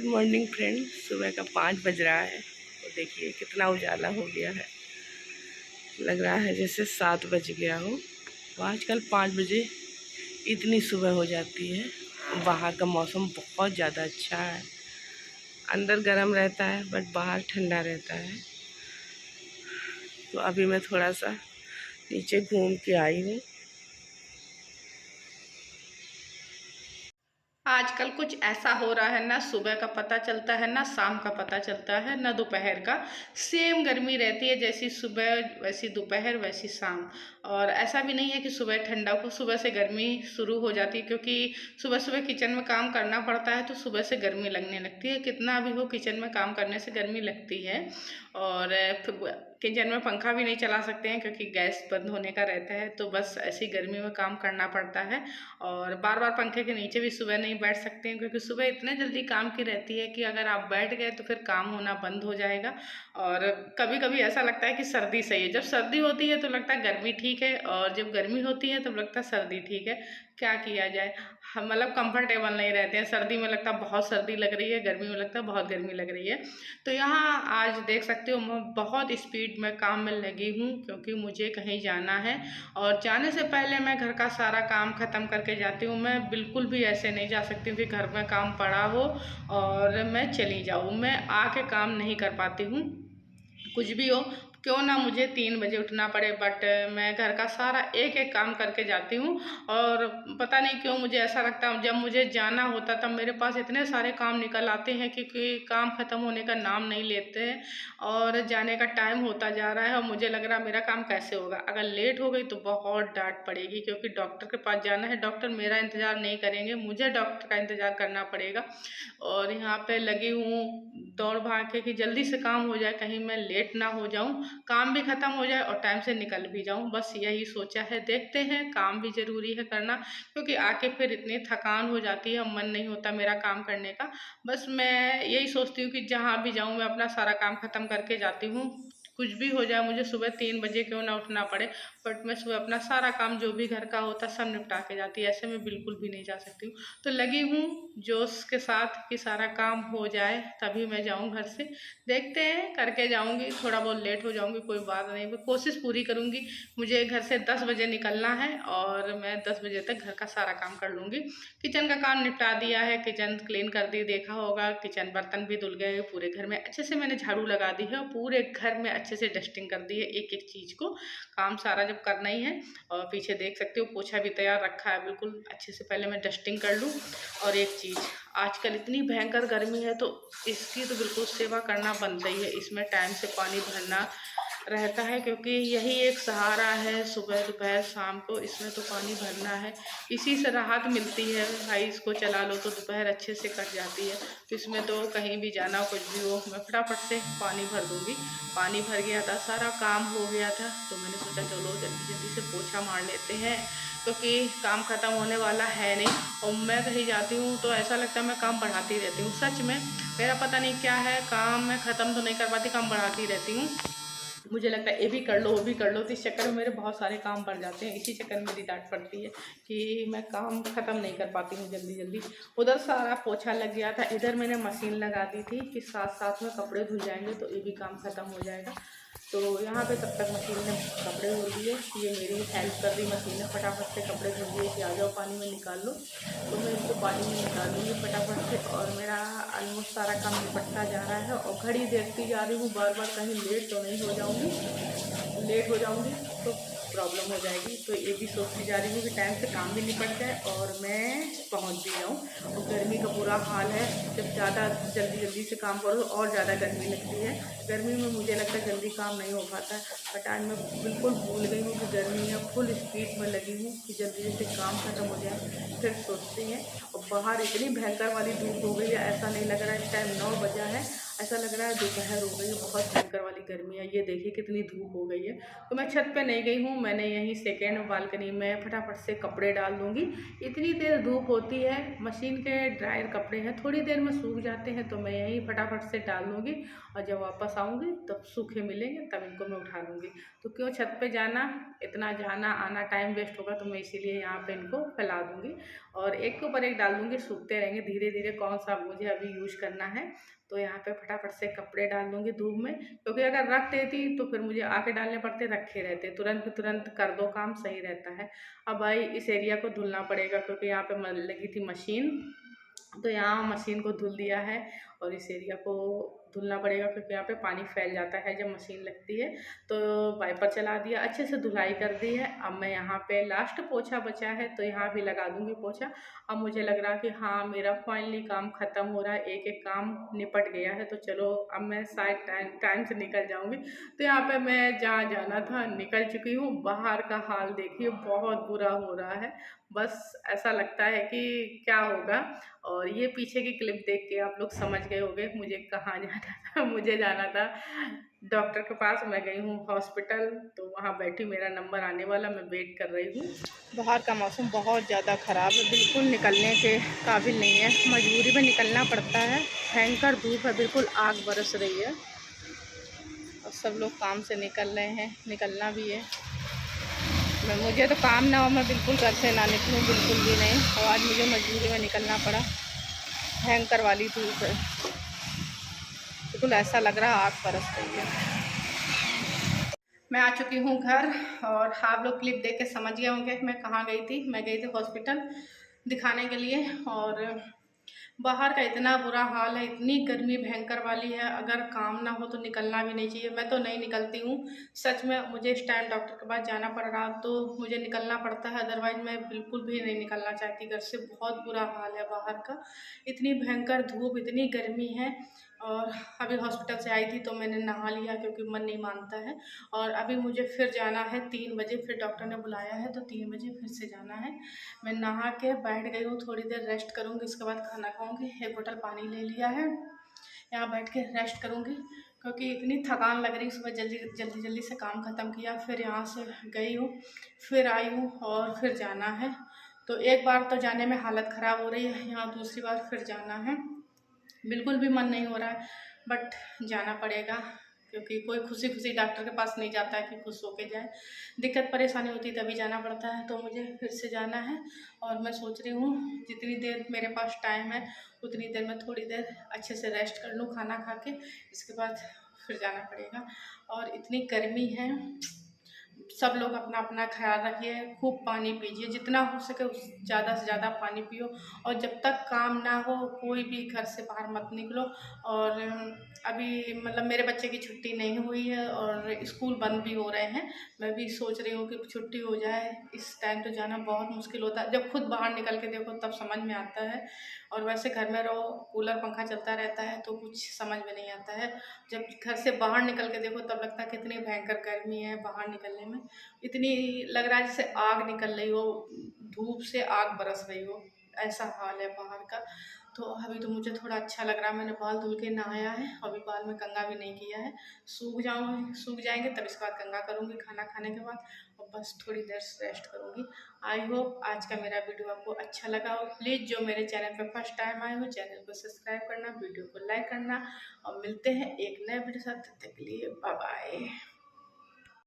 Morning friend. सुबह का 5 बज रहा है तो देखिए कितना उजाला हो गया है। लग रहा है जैसे 7 बज गया हो। तो आजकल 5 बजे इतनी सुबह हो जाती है। बाहर का मौसम बहुत ज़्यादा अच्छा है। अंदर गर्म रहता है बट बाहर ठंडा रहता है। तो अभी मैं थोड़ा सा नीचे घूम के आई हूँ। आजकल कुछ ऐसा हो रहा है, ना सुबह का पता चलता है, ना शाम का पता चलता है, ना दोपहर का। सेम गर्मी रहती है, जैसी सुबह वैसी दोपहर वैसी शाम। और ऐसा भी नहीं है कि सुबह ठंडा हो, सुबह से गर्मी शुरू हो जाती है, क्योंकि सुबह सुबह किचन में काम करना पड़ता है तो सुबह से गर्मी लगने लगती है। कितना भी हो, किचन में काम करने से गर्मी लगती है। और किचन में पंखा भी नहीं चला सकते हैं क्योंकि गैस बंद होने का रहता है, तो बस ऐसी गर्मी में काम करना पड़ता है। और बार बार पंखे के नीचे भी सुबह नहीं बैठ सकते हैं, क्योंकि सुबह इतने जल्दी काम की रहती है कि अगर आप बैठ गए तो फिर काम होना बंद हो जाएगा। और कभी कभी ऐसा लगता है कि सर्दी सही है। जब सर्दी होती है तो लगता है गर्मी ठीक है, और जब गर्मी होती है तब लगता है सर्दी ठीक है। क्या किया जाए, हम मतलब कंफर्टेबल नहीं रहते हैं। सर्दी में लगता है बहुत सर्दी लग रही है, गर्मी में लगता है बहुत गर्मी लग रही है। तो यहाँ आज देख सकते हो मैं बहुत स्पीड में काम में लगी हूँ, क्योंकि मुझे कहीं जाना है। और जाने से पहले मैं घर का सारा काम ख़त्म करके जाती हूँ। मैं बिल्कुल भी ऐसे नहीं जा सकती हूँ कि घर में काम पड़ा हो और मैं चली जाऊँ। मैं आके काम नहीं कर पाती हूँ, कुछ भी हो, क्यों ना मुझे 3 बजे उठना पड़े, बट मैं घर का सारा एक एक काम करके जाती हूँ। और पता नहीं क्यों मुझे ऐसा लगता है, जब मुझे जाना होता तब मेरे पास इतने सारे काम निकल आते हैं, क्योंकि काम ख़त्म होने का नाम नहीं लेते हैं। और जाने का टाइम होता जा रहा है और मुझे लग रहा है मेरा काम कैसे होगा। अगर लेट हो गई तो बहुत डांट पड़ेगी, क्योंकि डॉक्टर के पास जाना है। डॉक्टर मेरा इंतज़ार नहीं करेंगे, मुझे डॉक्टर का इंतज़ार करना पड़ेगा। और यहाँ पे लगी हूँ दौड़ भाग के कि जल्दी से काम हो जाए, कहीं मैं लेट ना हो जाऊँ, काम भी ख़त्म हो जाए और टाइम से निकल भी जाऊँ। बस यही सोचा है, देखते हैं। काम भी ज़रूरी है करना, क्योंकि आके फिर इतनी थकान हो जाती है, मन नहीं होता मेरा काम करने का। बस मैं यही सोचती हूँ कि जहाँ भी जाऊँ मैं अपना सारा काम ख़त्म करके जाती हूँ। कुछ भी हो जाए, मुझे सुबह 3 बजे क्यों ना उठना पड़े, बट मैं सुबह अपना सारा काम जो भी घर का होता सब निपटा के जाती है। ऐसे में बिल्कुल भी नहीं जा सकती हूँ। तो लगी हूँ जोश के साथ कि सारा काम हो जाए तभी मैं जाऊँ घर से। देखते हैं, करके जाऊँगी। थोड़ा बहुत लेट हो जाऊँगी, कोई बात नहीं, मैं कोशिश पूरी करूँगी। मुझे घर से 10 बजे निकलना है और मैं 10 बजे तक घर का सारा काम कर लूँगी। किचन का काम निपटा दिया है, किचन क्लीन कर दी, देखा होगा किचन बर्तन भी धुल गए। पूरे घर में अच्छे से मैंने झाड़ू लगा दी है और पूरे घर में अच्छे से डस्टिंग कर दी है। एक एक चीज़ को काम सारा जब करना ही है। और पीछे देख सकते हो पोछा भी तैयार रखा है, बिल्कुल अच्छे से पहले मैं डस्टिंग कर लूँ। और एक चीज़, आजकल इतनी भयंकर गर्मी है तो इसकी तो बिल्कुल सेवा करना बनता ही है। इसमें टाइम से पानी भरना रहता है, क्योंकि यही एक सहारा है। सुबह दोपहर शाम को इसमें तो पानी भरना है, इसी से राहत मिलती है। भाई इसको चला लो तो दोपहर अच्छे से कट जाती है। तो इसमें तो कहीं भी जाना हो, कुछ भी हो, मैं फटाफट से पानी भर दूँगी। पानी भर गया था, सारा काम हो गया था, तो मैंने सोचा चलो जल्दी जल्दी से पोछा मार लेते हैं, क्योंकि काम ख़त्म होने वाला है नहीं। और मैं कहीं जाती हूँ तो ऐसा लगता है मैं काम बढ़ाती रहती हूँ। सच में मेरा पता नहीं क्या है, काम मैं ख़त्म तो नहीं कर पाती, काम बढ़ाती रहती हूँ। मुझे लगता है ये भी कर लो वो भी कर लो, तो इस चक्कर में मेरे बहुत सारे काम बढ़ जाते हैं। इसी चक्कर में मेरी डांट पड़ती है कि मैं काम ख़त्म नहीं कर पाती हूँ जल्दी जल्दी। उधर सारा पोछा लग गया था, इधर मैंने मशीन लगा दी थी कि साथ साथ में कपड़े धुल जाएंगे तो ये भी काम ख़त्म हो जाएगा। तो यहाँ पे तब तक मशीन ने कपड़े धुल दिए। ये मेरी हेल्प कर दी मशीन ने, फटाफट से कपड़े धुल दिए कि आ जाओ पानी में निकाल लो। तो मैं इनको पानी में निकाल लूँगी फटाफट से। और मेरा ऑलमोस्ट सारा काम निपटता जा रहा है और घड़ी देखती जा रही हूँ बार बार, कहीं लेट तो नहीं हो जाऊँगी। लेट हो जाऊँगी तो प्रॉब्लम हो जाएगी। तो ये भी सोचती जा रही हूँ कि टाइम से काम भी निपट जाए और मैं पहुँच भी जाऊँ। और गर्मी का बुरा हाल है, जब ज़्यादा जल्दी जल्दी से काम करो और ज़्यादा गर्मी लगती है। गर्मी में मुझे लगता है जल्दी काम नहीं हो पाता है, बट आज मैं बिल्कुल भूल गई हूँ कि गर्मी है। फुल स्पीड में लगी हूँ कि जल्दी जल्दी काम खत्म हो जाए, फिर सोचते हैं। और बाहर इतनी भयंकर वाली धूप हो गई है, ऐसा नहीं लग रहा है इस टाइम 9 बजा है। ऐसा लग रहा है दोपहर हो गई है, बहुत भयंकर वाली गर्मी है। ये देखिए कितनी धूप हो गई है। तो मैं छत पे नहीं गई हूँ, मैंने यहीं सेकेंड बालकनी में फटाफट से कपड़े डाल दूँगी। इतनी देर धूप होती है, मशीन के ड्रायर कपड़े हैं, थोड़ी देर में सूख जाते हैं, तो मैं यहीं फटाफट से डाल दूँगी और जब वापस आऊँगी तब सूखे मिलेंगे, तब इनको मैं उठा लूँगी। तो क्यों छत पे जाना, इतना जाना आना टाइम वेस्ट होगा, तो मैं इसीलिए यहाँ पे इनको फैला दूँगी और एक के ऊपर एक डाल दूँगी, सूखते रहेंगे धीरे धीरे। कौन सा मुझे अभी यूज़ करना है, तो यहाँ पे फटाफट से कपड़े डाल दूँगी धूप में, क्योंकि अगर रख देती तो फिर मुझे आके डालने पड़ते, रखे रहते, तुरंत के तुरंत कर दो काम, सही रहता है। अब भाई इस एरिया को धुलना पड़ेगा, क्योंकि यहाँ पे लगी थी मशीन, तो यहाँ मशीन को धुल दिया है और इस एरिया को धुलना पड़ेगा, क्योंकि यहाँ पे पानी फैल जाता है जब मशीन लगती है। तो वाइपर चला दिया, अच्छे से धुलाई कर दी है। अब मैं यहाँ पे लास्ट पोछा बचा है, तो यहाँ भी लगा दूँगी पोछा। अब मुझे लग रहा कि हाँ मेरा फाइनली काम ख़त्म हो रहा है, एक एक काम निपट गया है। तो चलो अब मैं शायद टाइम से निकल जाऊँगी। तो यहाँ पे मैं जहाँ जाना था निकल चुकी हूँ। बाहर का हाल देखिए, बहुत बुरा हो रहा है, बस ऐसा लगता है कि क्या होगा। और ये पीछे की क्लिप देख के आप लोग समझ गए होंगे मुझे कहाँ जाना था। मुझे जाना था डॉक्टर के पास। मैं गई हूँ हॉस्पिटल, तो वहाँ बैठी, मेरा नंबर आने वाला, मैं वेट कर रही हूँ। बाहर का मौसम बहुत ज़्यादा ख़राब है, बिल्कुल निकलने के काबिल नहीं है, मजबूरी में निकलना पड़ता है। भयंकर धूप है, बिल्कुल आग बरस रही है और सब लोग काम से निकल रहे हैं, निकलना भी है। मुझे तो काम ना हो, मैं बिल्कुल घर से ना निकलूँ, बिल्कुल भी नहीं। और आज मुझे मजबूरी में निकलना पड़ा, भयंकर वाली धूप है, बिल्कुल ऐसा लग रहा आग बरस रही है। मैं आ चुकी हूँ घर और आप लोग क्लिप देख के समझ गए होंगे मैं कहाँ गई थी। मैं गई थी हॉस्पिटल दिखाने के लिए और बाहर का इतना बुरा हाल है, इतनी गर्मी भयंकर वाली है, अगर काम ना हो तो निकलना भी नहीं चाहिए। मैं तो नहीं निकलती हूँ सच में, मुझे इस टाइम डॉक्टर के पास जाना पड़ रहा तो मुझे निकलना पड़ता है, अदरवाइज मैं बिल्कुल भी नहीं निकलना चाहती घर से। बहुत बुरा हाल है बाहर का, इतनी भयंकर धूप, इतनी गर्मी है। और अभी हॉस्पिटल से आई थी तो मैंने नहा लिया, क्योंकि मन नहीं मानता है। और अभी मुझे फिर जाना है 3 बजे, फिर डॉक्टर ने बुलाया है तो 3 बजे फिर से जाना है। मैं नहा के बैठ गई हूँ, थोड़ी देर रेस्ट करूँगी, इसके बाद खाना खाऊँगी। 1 बोतल पानी ले लिया है, यहाँ बैठ के रेस्ट करूँगी, क्योंकि इतनी थकान लग रही। सुबह जल्दी से काम ख़त्म किया, फिर यहाँ से गई हूँ, फिर आई हूँ और फिर जाना है। तो एक बार तो जाने में हालत ख़राब हो रही है, यहाँ दूसरी बार फिर जाना है। बिल्कुल भी मन नहीं हो रहा है, बट जाना पड़ेगा, क्योंकि कोई खुशी खुशी डॉक्टर के पास नहीं जाता है कि खुश होके जाए। दिक्कत परेशानी होती तभी जाना पड़ता है, तो मुझे फिर से जाना है। और मैं सोच रही हूँ जितनी देर मेरे पास टाइम है उतनी देर में थोड़ी देर अच्छे से रेस्ट कर लूँ खाना खा के, इसके बाद फिर जाना पड़ेगा। और इतनी गर्मी है, सब लोग अपना अपना ख्याल रखिए, खूब पानी पीजिए, जितना हो सके उस ज़्यादा से ज़्यादा पानी पियो। और जब तक काम ना हो कोई भी घर से बाहर मत निकलो। और अभी मतलब मेरे बच्चे की छुट्टी नहीं हुई है और स्कूल बंद भी हो रहे हैं। मैं भी सोच रही हूँ कि छुट्टी हो जाए, इस टाइम तो जाना बहुत मुश्किल होता है, जब खुद बाहर निकल के देखो तब समझ में आता है। और वैसे घर में रहो, कूलर पंखा चलता रहता है तो कुछ समझ में नहीं आता है, जब घर से बाहर निकल के देखो तब लगता है कितनी भयंकर गर्मी है बाहर निकलने में। इतनी लग रहा है जैसे आग निकल रही हो, धूप से आग बरस रही हो, ऐसा हाल है बाहर का। तो अभी तो मुझे थोड़ा अच्छा लग रहा है, मैंने बाल धुल के नहाया है, अभी बाल में कंघा भी नहीं किया है। सूख जाएंगे तब इसके बाद कंघा करूँगी खाना खाने के बाद, और बस थोड़ी देर रेस्ट करूँगी। आई होप आज का मेरा वीडियो आपको अच्छा लगा हो। प्लीज़ जो मेरे चैनल पर फर्स्ट टाइम आए हो चैनल को सब्सक्राइब करना, वीडियो को लाइक करना, और मिलते हैं एक नए वीडियो के साथ। तब तक के लिए बाय बाय।